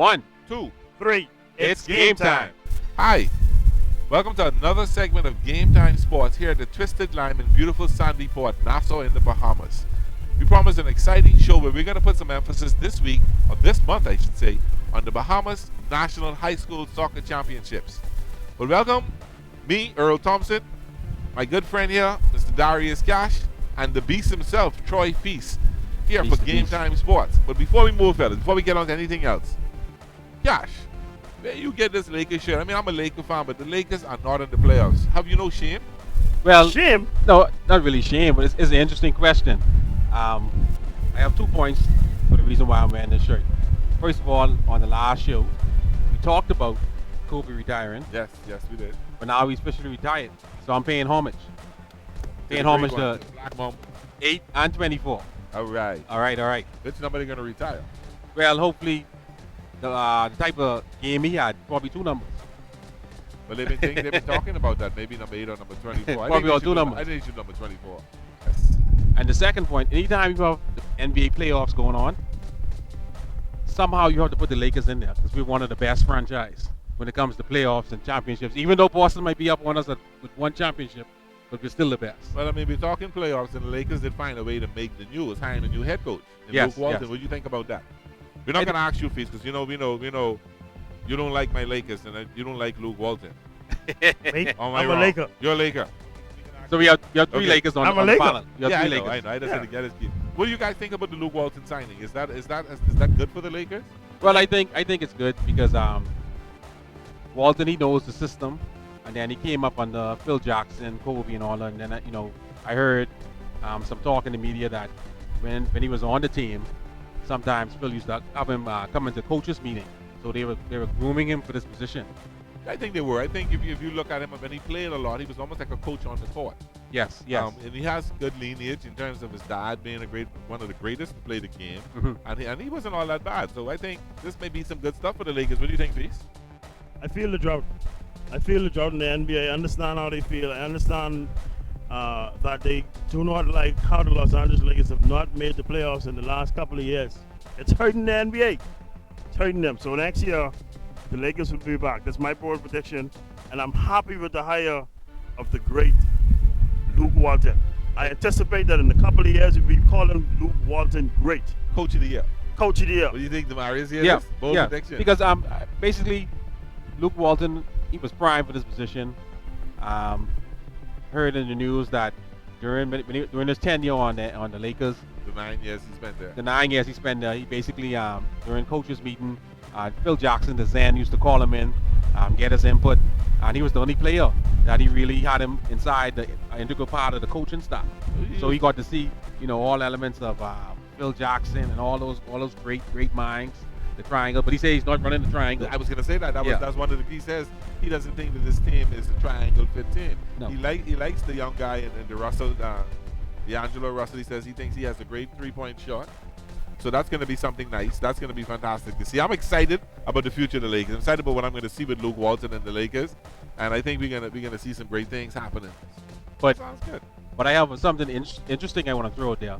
1, 2, 3. It's game time. Hi. Welcome to another segment of Game Time Sports here at the Twisted Lime in beautiful Sandy Port, Nassau in the Bahamas. We promise an exciting show where we're going to put some emphasis this week, or this month I should say, on the Bahamas National High School Soccer Championships. Well, welcome, me, Earl Thompson, my good friend here, Mr. Darius Cash, and the beast himself, Troy Feast, here for Game Time Sports. But before we move, fellas, before we get on to anything else, Cash, where you get this Lakers shirt? I mean, I'm a Laker fan, but the Lakers are not in the playoffs. Have you no shame? Well, Shame? no, not really shame, but it's an interesting question. I have 2 points for the reason why I'm wearing this shirt. First of all, on the last show, we talked about Kobe retiring, Yes, we did. but now he's officially retired. So I'm paying homage. Paying The homage great one, to Black Mom. 8 and 24. All right. All right. Which number are they going to retire? Well, hopefully, the type of game he had, probably 2 numbers. Well, they've been talking about that. Maybe number 8 or number 24. Probably all 2 numbers. I think they should number 24. Yes. And the second point, anytime you have the NBA playoffs going on, somehow you have to put the Lakers in there because we're one of the best franchise when it comes to playoffs and championships. Even though Boston might be up on us with 1 championship, but we're still the best. Well, I mean, we're talking playoffs, and the Lakers did find a way to make the news, hiring a new head coach, Yes, Luke Walton. yes. What do you think about that? We're not going to ask you, Feast, because we know you don't like my Lakers, and you don't like Luke Walton. Mate, Am I I'm a wrong? Laker. You're a Laker. So we have 3 Okay. Lakers on I'm a the Laker. panel. You have Yeah, 3 I Lakers. know. I just Yeah. had to get his key. What do you guys think about the Luke Walton signing? Is that good for the Lakers? Well, I think it's good because Walton, he knows the system, and then he came up under Phil Jackson, Kobe, and all that. And then I heard some talk in the media that when he was on the team, sometimes Phil used to have him come into coaches meeting, so they were grooming him for this position. I think they were. I think if you look at him, when he played a lot, he was almost like a coach on the court. Yes. And he has good lineage in terms of his dad being one of the greatest to play the game, Mhm. and he wasn't all that bad. So I think this may be some good stuff for the Lakers. What do you think, Feast? I feel the drought. I feel the drought in the NBA. I understand how they feel. I understand that they do not like how the Los Angeles Lakers have not made the playoffs in the last couple of years. It's hurting the NBA. It's hurting them. So next year, the Lakers will be back. That's my bold prediction. And I'm happy with the hire of the great Luke Walton. I anticipate that in a couple of years, we'll be calling Luke Walton great. Coach of the year. Coach of the year. What do you think, Demarius? Here Yeah. is? Bold Yeah. prediction. Because basically, Luke Walton, he was primed for this position. Heard in the news that during his tenure on the Lakers, the 9 years he spent there. the 9 years he spent there, he basically during coaches meeting, Phil Jackson, the Zen, used to call him in, get his input, and he was the only player that he really had him inside the integral part of the coaching staff. So he got to see all elements of Phil Jackson and all those great minds, the triangle. But he says he's not running the triangle. I was going to say that. Yeah. That's one of the he says he doesn't think that this team is a triangle fit team. No. He likes the young guy and the Russell, D'Angelo Russell. He says he thinks he has a great 3-point shot. So that's going to be something nice. That's going to be fantastic to see. I'm excited about the future of the Lakers. I'm excited about what I'm going to see with Luke Walton and the Lakers, and I think we're going to see some great things happening. But Sounds good. But I have something interesting I want to throw out there.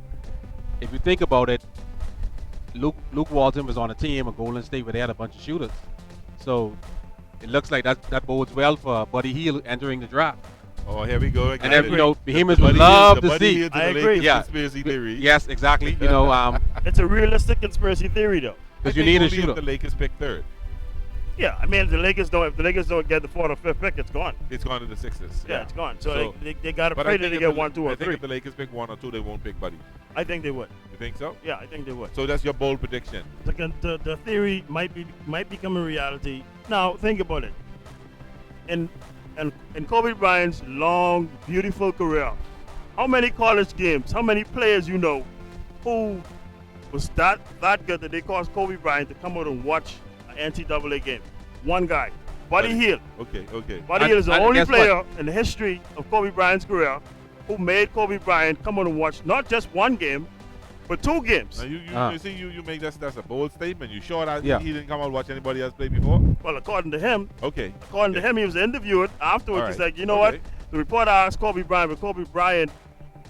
If you think about it, Luke Walton was on a team at Golden State where they had a bunch of shooters. So it looks like that bodes well for Buddy Hield entering the draft. Oh, here we go again. And then, Behemoths would love to see. I agree. Yeah. Conspiracy theory. Yes, exactly. It's a realistic conspiracy theory, though. Because I you think need a only if shooter. the Lakers pick third. Yeah, I mean, if the Lakers don't get the 4th or 5th pick, it's gone. It's gone to the Sixers. Yeah, it's gone. So, So- they got to But pray I that think they if get the- 1, 2, I or think 3. if the Lakers pick 1 or 2, they won't pick Buddy. I think they would. You think so? Yeah, I think they would. So that's your bold prediction. The theory might become a reality. Now, think about it. In Kobe Bryant's long, beautiful career, how many college games, how many players who was that good that they caused Kobe Bryant to come out and watch an NCAA game? One guy, Buddy Hield. Okay. Buddy And- Hield is the and only guess what? player in the history of Kobe Bryant's career who made Kobe Bryant come out and watch not just one game, but 2 games. Now you see you make that's a bold statement. You sure that Yeah. he didn't come out and watch anybody else play before? Well, according to him, Okay. he was interviewed afterwards. All He's right. like, you know Okay. what? The reporter asked Kobe Bryant,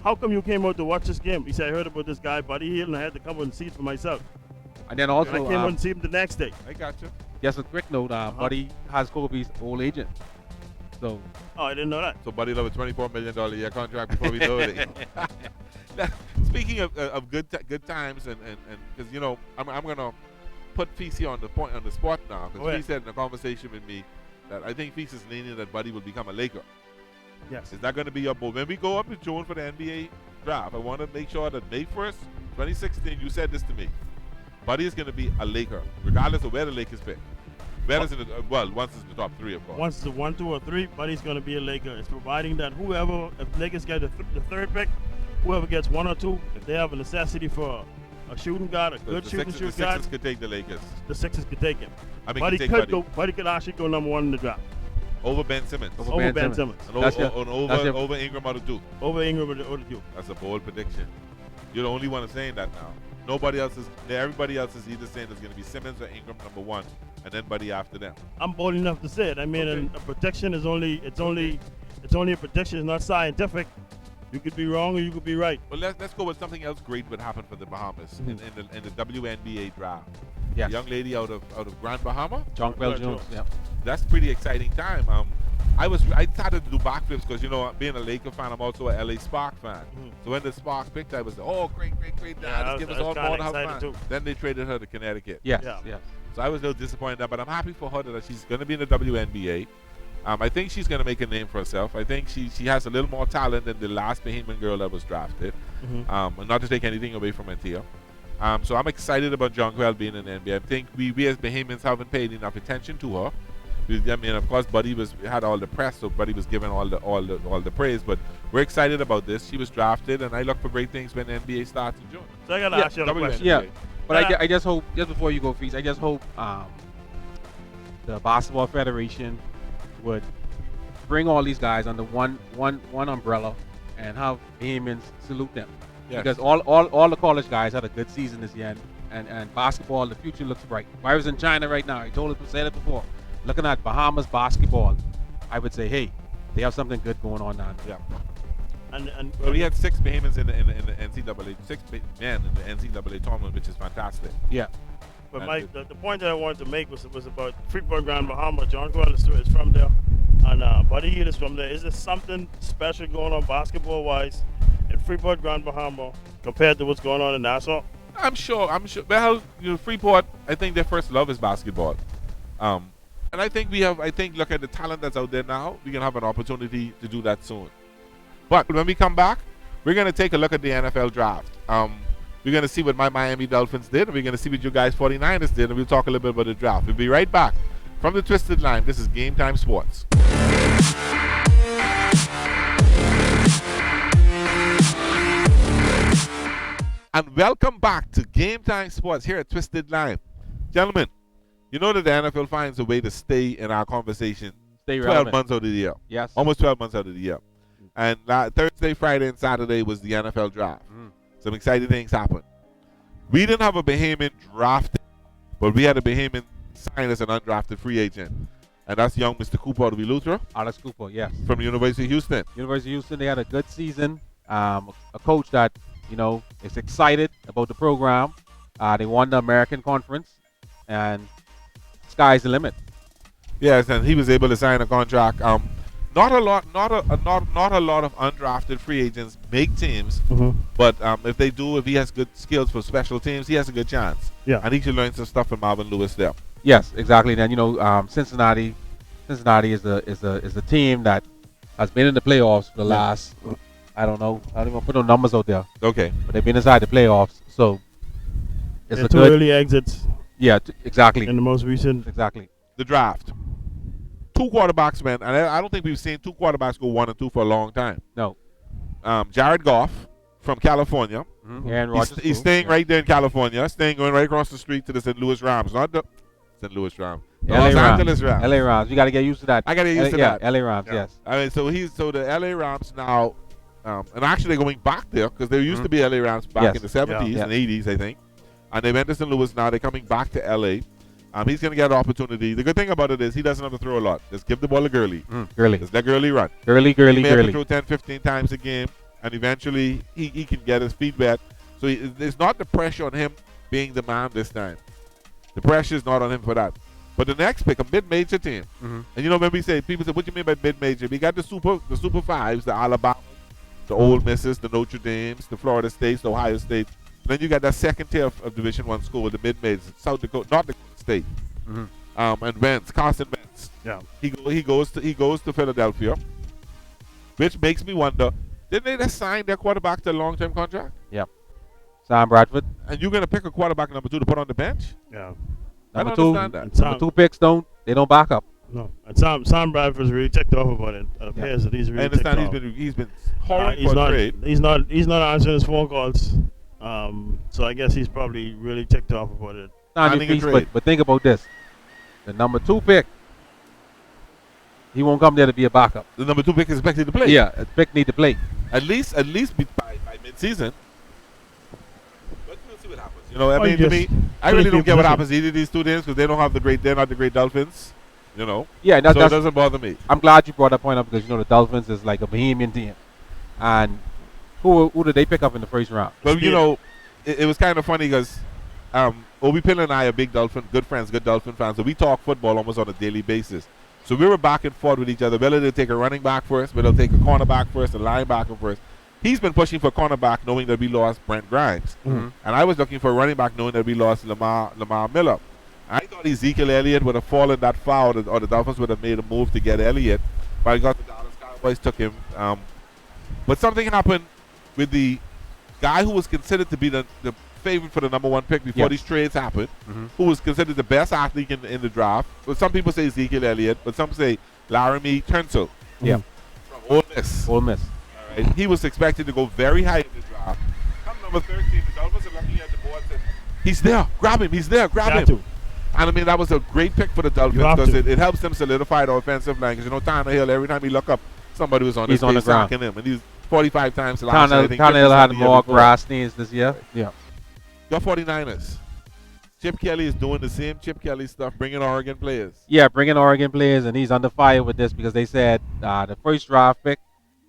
how come you came out to watch this game? He said, I heard about this guy, Buddy Hield, and I had to come out and see it for myself. And then And I also, came on to see him the next day. I got you. just a quick note, Buddy has Kobe's old agent. So, Oh, I didn't know that. So Buddy love a $24 million a year contract before we know it. Now, speaking of good times and because I'm gonna put Feasy on the spot now because Oh, yeah. he said in a conversation with me that I think Feasy is leaning that Buddy will become a Laker. Yes. Is that going to be your bold? When we go up to June for the NBA draft, I want to make sure that May 1st, 2016, you said this to me. Buddy is going to be a Laker, regardless of where the Lakers pick. Where is it? Once it's in the top 3, of course. Once it's a 1, 2, or 3, Buddy's going to be a Laker. It's providing that if Lakers get the third pick, whoever gets 1 or 2, if they have a necessity for a shooting guard, a good shooting The guard, Sixers could take the Lakers. the Sixers could take him. I mean, Buddy could take could Buddy. go. Buddy could actually go number 1 in the draft Over Ben Simmons. over Ben Simmons, And That's over Ingram or the Duke. over Ingram or the Duke. That's a bold prediction. You're the only one saying that now. Everybody else is either saying it's going to be Simmons or Ingram number 1, and then Buddy after them. I'm bold enough to say it. I mean, Okay. a prediction is only a prediction. It's not scientific. You could be wrong or you could be right. Well, let's go with something else great would happen for the Bahamas in the WNBA draft. yes. A young lady out of Grand Bahama. Jonquel Jonquel Jones. Jones. Yeah. That's pretty exciting time. I started to do backflips because being a Laker fan, I'm also a LA Spark fan. So when the Spark picked, I was great, Yeah, just give us I was all kinda more to have excited fun. too. Then they traded her to Connecticut. Yes. Yeah. Yes. So I was a little disappointed there, but I'm happy for her that she's going to be in the WNBA. I think she's going to make a name for herself. I think she has a little more talent than the last Bahamian girl that was drafted. And not to take anything away from Antia. So I'm excited about Jonquel being in the NBA. I think we as Bahamians haven't paid enough attention to her. I mean, of course, Buddy had all the press, so Buddy was given all the praise. But we're excited about this. She was drafted, and I look for great things when the NBA starts in June. So I gotta Yeah, ask you a question. Yeah. But Yeah. I just hope, just before you go, Feast, I just hope the Basketball Federation would bring all these guys under one umbrella and have Bahamians salute them. Yes. Because all the college guys had a good season this year, and basketball, the future looks bright. If I was in China right now, said it before, looking at Bahamas basketball, I would say, hey, they have something good going on now. Yeah. And Well, we had 6 Bahamians in the NCAA, 6 men in the NCAA tournament, which is fantastic. Yeah. But That's Mike, good. the point that I wanted to make was about Freeport Grand Bahama. Jonquel is from there, and Buddy Hield is from there. Is there something special going on basketball-wise in Freeport Grand Bahama compared to what's going on in Nassau? I'm sure. Well, Freeport, I think their first love is basketball. And I think look at the talent that's out there now, we can have an opportunity to do that soon. But when we come back, we're going to take a look at the NFL draft. We're going to see what my Miami Dolphins did, and we're going to see what you guys 49ers did, and we'll talk a little bit about the draft. We'll be right back from the Twisted Line. This is Game Time Sports. And welcome back to Game Time Sports here at Twisted Line. Gentlemen, you know that the NFL finds a way to stay in our conversation Stay 12 relevant. months out of the year. Yes. Almost 12 months out of the year. And Thursday, Friday, and Saturday was the NFL draft. Some exciting things happened. We didn't have a Bahamian drafted, but we had a Bahamian signed as an undrafted free agent. And that's young Mr. Cooper out of Eleuthera Alex Cooper, yes. from the University of Houston. University of Houston, they had a good season. A coach that, is excited about the program. They won the American Conference, and sky's the limit. Yes, and he was able to sign a contract. Not a lot of undrafted free agents make teams, but if they do, if he has good skills for special teams, he has a good chance. Yeah. And he should learn some stuff from Marvin Lewis there. Yes, exactly. Then Cincinnati is the team that has been in the playoffs for the last. I don't know. I don't even put no numbers out there, Okay. but they've been inside the playoffs. So it's And a 2 good. early exits Yeah, exactly. in the most recent. Exactly. The draft. 2 quarterbacks, man, and I don't think we've seen 2 quarterbacks go 1 and 2 for a long time. No. Jared Goff from California. Aaron Rodgers. He's staying right there in California, going right across the street to the St. Louis Rams, not the St. Louis Rams. The LA Los Rams. Angeles Rams. LA Rams. You got to get used to that. I got to get used to yeah, that. LA Rams. Yes. I mean, so the LA Rams now, and actually they're going back there because there used to be LA Rams back Yes. in the 70s Yeah. and 80s, I think. And they went to St. Louis now. They're coming back to LA. He's going to get an opportunity. The good thing about it is he doesn't have to throw a lot. Just give the ball to Gurley. Gurley. Just let Gurley run. Gurley. He may have to Gurley. throw 10, 15 times a game, and eventually he can get his feet wet. So it's not the pressure on him being the man this time. The pressure is not on him for that. But the next pick, a mid-major team. Mhm. And you know, when we say, people say, what do you mean by mid-major? We got the Super Fives, the Alabama, the Ole Misses, the Notre Dames, the Florida States, the Ohio State. Then you got that second tier of Division I school with the mid-majors, South Dakota, North Dakota State, Mhm. and Wentz, Carson Wentz. Yeah. He goes to Philadelphia, which makes me wonder, didn't they just sign their quarterback to a long-term contract? Yep. Sam Bradford. And you're gonna pick a quarterback number 2 to put on the bench? Yeah. I Number don't two. understand that. And Number 2 picks they don't back up. No. And Sam Bradford's really ticked off about it. It appears that he's really I understand ticked he's off. been horrid he's for not trade. he's not answering his phone calls. So I guess he's probably really ticked off about it. Not Signing your a piece, trade. but think about this. The number 2 pick, he won't come there to be a backup. The number 2 pick is expected to play. Yeah, a pick need to play. At least by mid-season. But we'll see what happens. You know, I Oh, mean, you to just me, I put really it don't in care what position. happens to either of these 2 teams because they're not the great Dolphins. You know, Yeah, and so it that's doesn't bother me. I'm glad you brought that point up because you know the Dolphins is like a Bohemian team, and who did they pick up in the first round? But you Speed. know, it was kind of funny because Obi Pill and I are good Dolphin fans, so we talk football almost on a daily basis. So we were back and forth with each other. Whether they'll take a running back first, whether they'll take a cornerback first, a linebacker first. He's been pushing for cornerback knowing that we lost Brent Grimes. Mhm. And I was looking for a running back knowing that we lost Lamar Miller. I thought Ezekiel Elliott would have fallen that far, or the Dolphins would have made a move to get Elliott. But I got the Dallas Cowboys took him. But something happened with the guy who was considered to be the favorite for the number 1 pick before Yeah. these trades happened, Mhm. who was considered the best athlete in the draft. But some people say Ezekiel Elliott, but some say Laramie Tunsil Yeah, from Ole Miss. Ole Miss. All right. He was expected to go very high in the draft. Come number 13, the Dolphins are looking at the board and said, he's there, grab him, he's there, grab Got him. to. And I mean, that was a great pick for the Dolphins You have because to. it helps them solidify the offensive line. Because, you know, Tannehill, every time he look up, somebody was on He's his on face the ground. sacking him. And he's 45 times last year. I think Tannehill 50 had the year more before. grass stains this year. Yeah. Your 49ers. Chip Kelly is doing the same Chip Kelly stuff, bringing Oregon players. Yeah, bringing Oregon players, and he's under fire with this because they said the first draft pick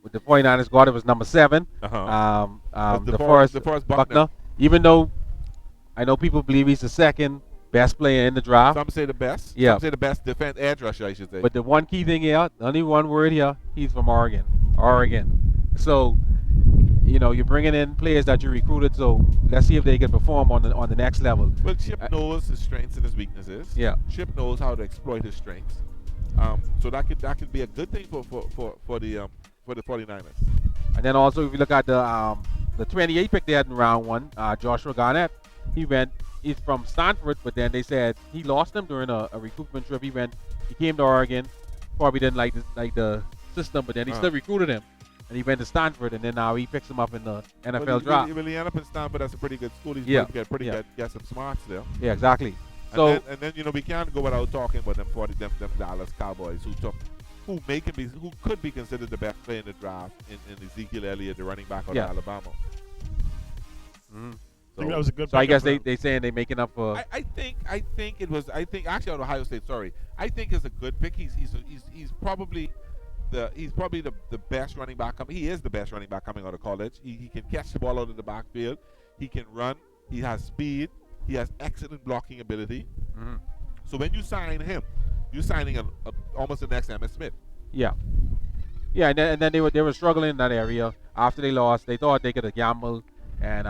with the 49ers got it was number 7. Uh-huh. DeForest Buckner. Even though I know people believe he's the second best player in the draft, Some say the best. Yeah. Some say the best defense edge rusher, I should say. but the one key thing here, only one word here, he's from Oregon. So, you know, you're bringing in players that you recruited, so let's see if they can perform on the next level. Well, Chip knows his strengths and his weaknesses. Yeah. Chip knows how to exploit his strengths. So that could be a good thing for the 49ers. And then also, if you look at the 28 pick they had in round 1, Joshua Garnett, he's from Stanford, but then they said he lost them during a recruitment trip. He came to Oregon, probably didn't like the system, but then he still recruited him, and he went to Stanford, and then now he picks him up in the NFL draft. He really ended up in Stanford. That's a pretty good school. He's Yeah. get some smarts there. Yeah, exactly. So And then you know, we can't go without talking about them Dallas Cowboys who could be considered the best player in the draft in Ezekiel Elliott, the running back out Yeah. of Alabama. Mhm. I think that was a good So I pickup guess for him. they saying they making up for. I think actually out of Ohio State. Sorry, I think it's a good pick. He's probably the best running back coming. He is the best running back coming out of college. He can catch the ball out of the backfield. He can run. He has speed. He has excellent blocking ability. Mhm. So when you sign him, you're signing almost the next Emmitt Smith. Yeah, and then they were struggling in that area after they lost. They thought they could have gambled and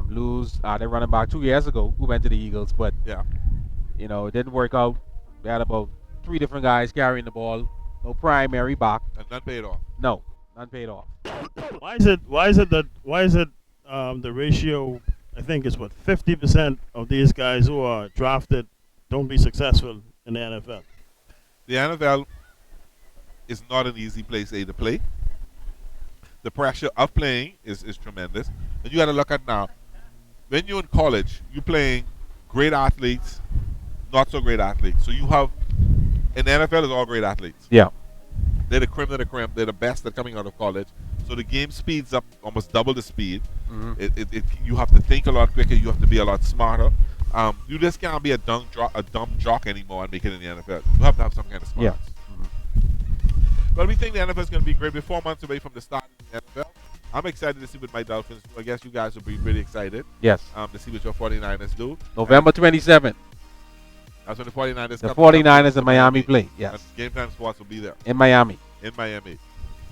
lose their running back 2 years ago who went to the Eagles, but Yeah. you know it didn't work out. They had about 3 different guys carrying the ball, no primary back, And none paid off. no, none paid off. Why is it the ratio? I think is what 50% of these guys who are drafted don't be successful in the NFL. The NFL is not an easy place to play. The pressure of playing is tremendous. And you got to look at now, when you're in college, you're playing great athletes, not so great athletes. So you have, in the NFL, is all great athletes. Yeah, They're the creme de la creme. They're the best that coming out of college. So the game speeds up almost double the speed. Mhm. You have to think a lot quicker. You have to be a lot smarter. You just can't be a dumb jock anymore and make it in the NFL. You have to have some kind of smarts. Yeah. But we think the NFL is going to be great. We're 4 months away from the start of the NFL. I'm excited to see what my Dolphins do. I guess you guys will be really excited Yes. to see what your 49ers do. November 27th. That's when the 49ers The come 49ers in to Miami play. Yes. And Game Time Sports will be there In Miami. in Miami.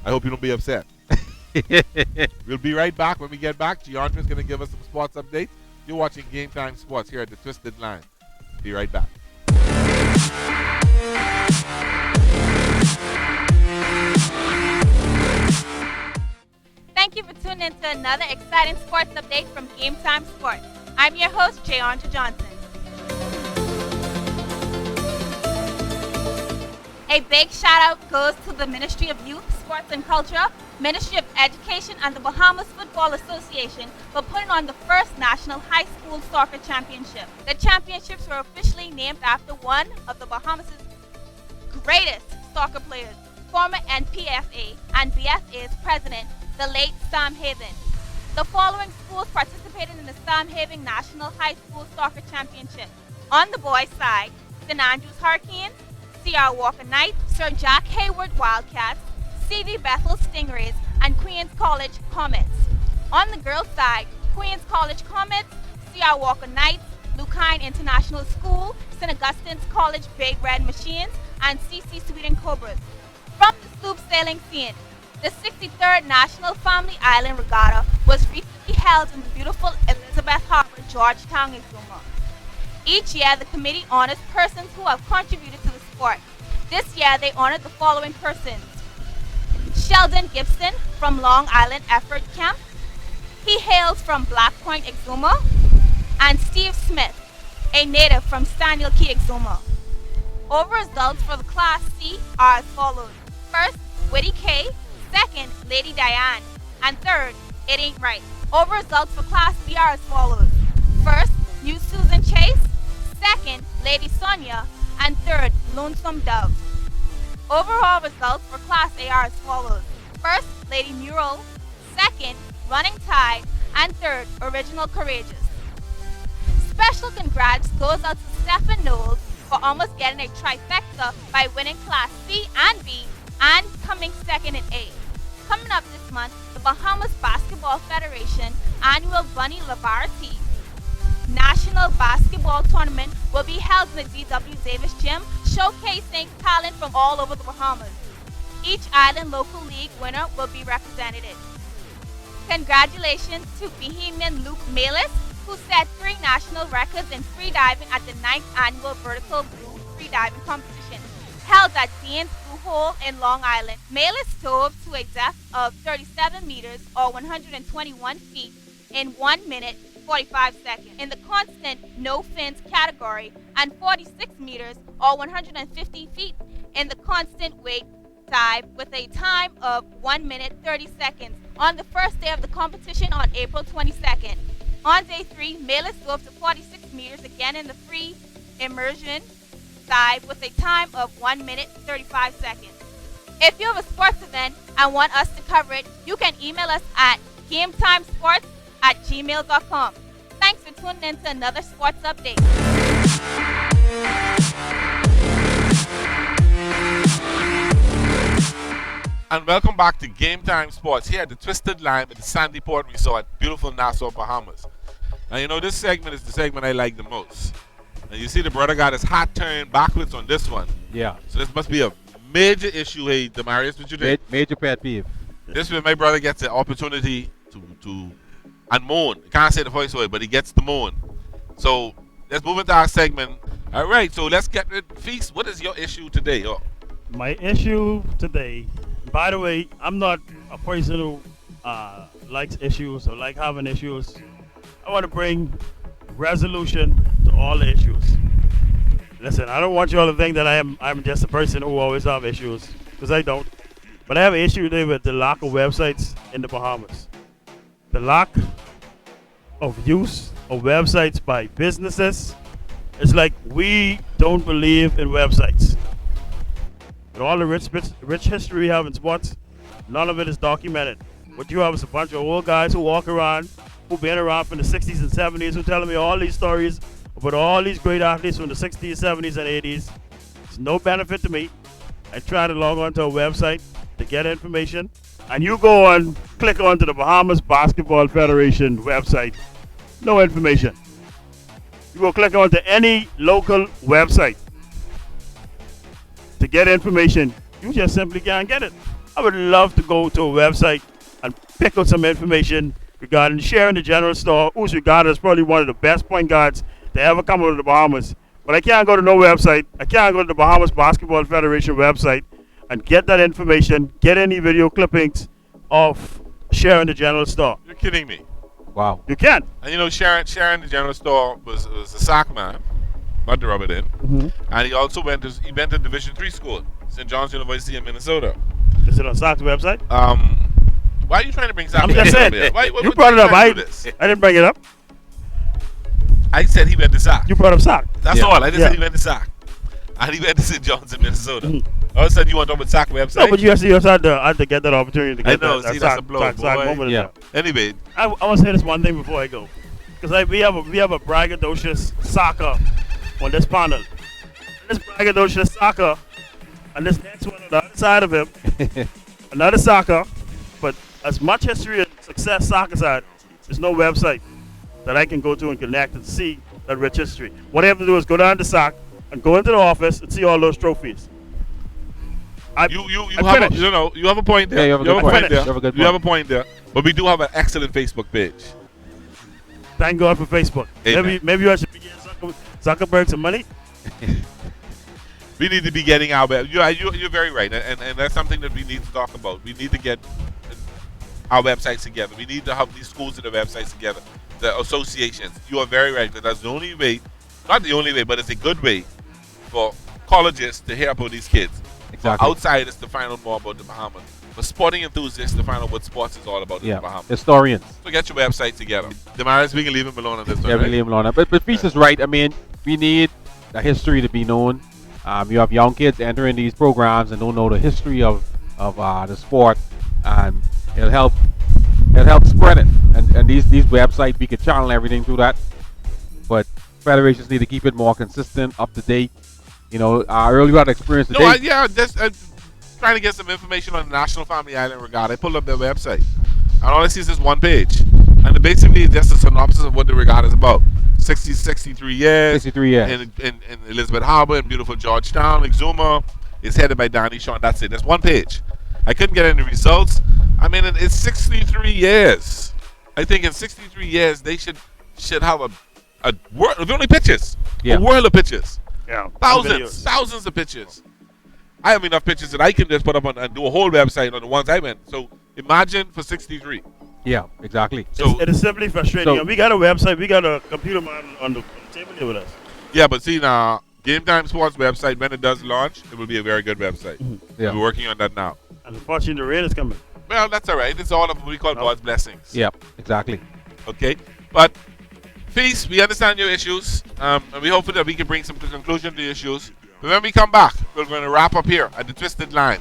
I hope you don't be upset. We'll be right back. When we get back, Giandra's going to give us some sports updates. You're watching Game Time Sports here at the Twisted Line. Be right back. Thank you for tuning in to another exciting sports update from Game Time Sports. I'm your host, Jayandra Johnson. A big shout out goes to the Ministry of Youth, Sports and Culture, Ministry of Education, and the Bahamas Football Association for putting on the first National High School Soccer Championship. The championships were officially named after one of the Bahamas' greatest soccer players, former NPFA and BFA's president, the late Sam Haven. The following schools participated in the Sam Haven National High School Soccer Championship. On the boys' side, St. Andrews Hurricanes, C.R. Walker Knights, Sir Jack Hayward Wildcats, C.V. Bethel Stingrays, and Queen's College Comets. On the girls' side, Queen's College Comets, C.R. Walker Knights, Lucine International School, St. Augustine's College Big Red Machines, and C.C. Sweden Cobras. From the sloop sailing scene, the 63rd National Family Island Regatta was recently held in the beautiful Elizabeth Harbor, Georgetown, Exuma. Each year, the committee honors persons who have contributed to the sport. This year, they honored the following persons. Sheldon Gibson from Long Island Effort Camp. He hails from Black Point, Exuma. And Steve Smith, a native from Staniel Key, Exuma. Over results for the Class C are as follows. First, Whitty K. Second, Lady Diane. And third, It Ain't Right. Over results for Class B are as follows. First, New Susan Chase. Second, Lady Sonia. And third, Lonesome Dove. Overall results for Class A are as follows. First, Lady Mural. Second, Running Tide. And third, Original Courageous. Special congrats goes out to Stephen Knowles for almost getting a trifecta by winning Class C and B and coming second in A. Coming up this month, the Bahamas Basketball Federation annual Bunny Labarty National Basketball Tournament will be held in the D.W. Davis Gym, showcasing talent from all over the Bahamas. Each island local league winner will be represented. Congratulations to Bahamian Luke Malis, who set 3 national records in freediving at the 9th annual Vertical Blue Freediving Competition, held at Dean's Blue Hole in Long Island. Malis dove to a depth of 37 meters or 121 feet in 1 minute 45 seconds in the constant no fins category and 46 meters or 150 feet in the constant weight dive with a time of 1 minute 30 seconds on the first day of the competition on April 22nd. On day 3, Malis dove to 46 meters again in the free immersion dive with a time of 1 minute 35 seconds. If you have a sports event and want us to cover it, you can email us at gametimesports@gmail.com. Thanks for tuning in to another sports update. And welcome back to Game Time Sports here at the Twisted Line at the Sandy Port Resort, beautiful Nassau, Bahamas. Now, you know, this segment is the segment I like the most. And you see the brother got his hat turned backwards on this one. Yeah. So this must be a major issue, hey, Demarius, what you think? Major pet peeve. This way my brother gets the opportunity to and moan. Can't say the voice away, but he gets the moan. So let's move into our segment. All right, so let's get rid Feast. What is your issue today? Oh. My issue today, by the way, I'm not a person who likes issues or like having issues. I want to bring resolution to all the issues. Listen, I don't want you all to think that I'm just a person who always have issues, because I don't. But I have an issue today with the lack of websites in the Bahamas. The lack of use of websites by businesses. It's like we don't believe in websites. With all the rich history we have in sports, none of it is documented. What you have is a bunch of old guys who walk around, who've been around from the 60s and 70s, who telling me all these stories about all these great athletes from the 60s, 70s, and 80s. It's no benefit to me. I try to log on to a website to get information, and you go on click onto the Bahamas Basketball Federation website, no information. You will click onto any local website to get information. You just simply can't get it. I would love to go to a website and pick up some information regarding Sharon the General Store, who's regarded as probably one of the best point guards to ever come out of the Bahamas. But I can't go to no website. I can't go to the Bahamas Basketball Federation website and get that information, get any video clippings of Sharon the General Store. You're kidding me. Wow. You can't. And you know, Sharon the General Store was a sock man, not to rub it in. And he also went to Division III school, St. John's University in Minnesota. Is it on Sock's website? Why are you trying to bring sock? I'm just saying. You brought it up. I didn't bring it up. I said he went to sock. You brought up Sock. That's all. I just said he went to sock. And he went to St. John's in Minnesota. All of a sudden, you want to talk about sock website? No, but you also had to get that opportunity to get I know. that See, that's a blow, sock boy. moment. Yeah. Anyway, I want to say this one thing before I go, because we have a braggadocious soccer on this panel. This braggadocious soccer, and this next one on the other side of him, another soccer, but as much history and success soccer's had, there's no website that I can go to and connect and see that rich history. What I have to do is go down to SOC and go into the office and see all those trophies. you have a point there. Yeah, you have a good point. You have a good You have a point. point there. But we do have an excellent Facebook page. Thank God for Facebook. Amen. Maybe I should be getting Zuckerberg some money. We need to be getting our web. You're very right, and that's something that we need to talk about. We need to get our websites together. We need to have these schools and the websites together, the associations. You are very right. That's the only way, not the only way, but it's a good way for colleges to hear about these kids. Exactly. For outsiders to find out more about the Bahamas. For sporting enthusiasts to find out what sports is all about in the Bahamas. Historians. So get your website together. Damaris, we can leave him alone on this one. Yeah, we right? leave him alone. But Feast is right. I mean, we need the history to be known. You have young kids entering these programs and don't know the history of the sport, and it'll help spread it. And these websites, we could channel everything through that. But federations need to keep it more consistent, up to date. You know, earlier had experience today. Just trying to get some information on the National Family Island Regatta. I pulled up their website, and all I see is this one page, and basically it's just a synopsis of what the regatta is about. 63 years. 63 years. In Elizabeth Harbor, in beautiful Georgetown, Exuma. It's headed by Danny Shaw. That's it. That's one page. I couldn't get any results. I mean, it's 63 years. I think in 63 years they should have a world of only pictures. Yeah. A world of pictures. Yeah. Thousands of pictures. I have enough pictures that I can just put up and do a whole website on the ones I went. So imagine for 63. Yeah, exactly. So It is simply frustrating. So- And we got a website. We got a computer man on the table here with us. yeah, but see now, Game Time Sports website, when it does launch, it will be a very good website. Yeah. We're working on that now. And unfortunately, the rain is coming. Well, that's all right. It's all of what we call God's blessings. Yeah, exactly. Okay, but Feast, we understand your issues, and we hope that we can bring some conclusion to the issues. But when we come back, we're going to wrap up here at the Twisted Line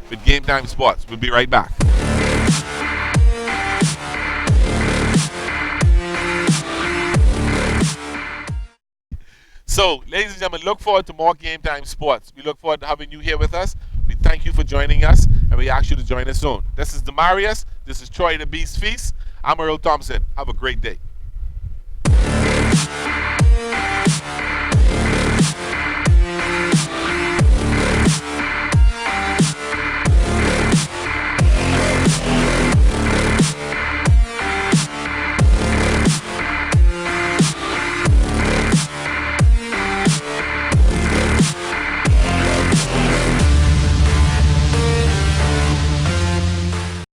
with Game Time Sports. We'll be right back. So, ladies and gentlemen, look forward to more Game Time Sports. We look forward to having you here with us. We thank you for joining us, and we ask you to join us soon. This is Demarius. This is Troy the Beast Feast. I'm Earl Thompson. Have a great day.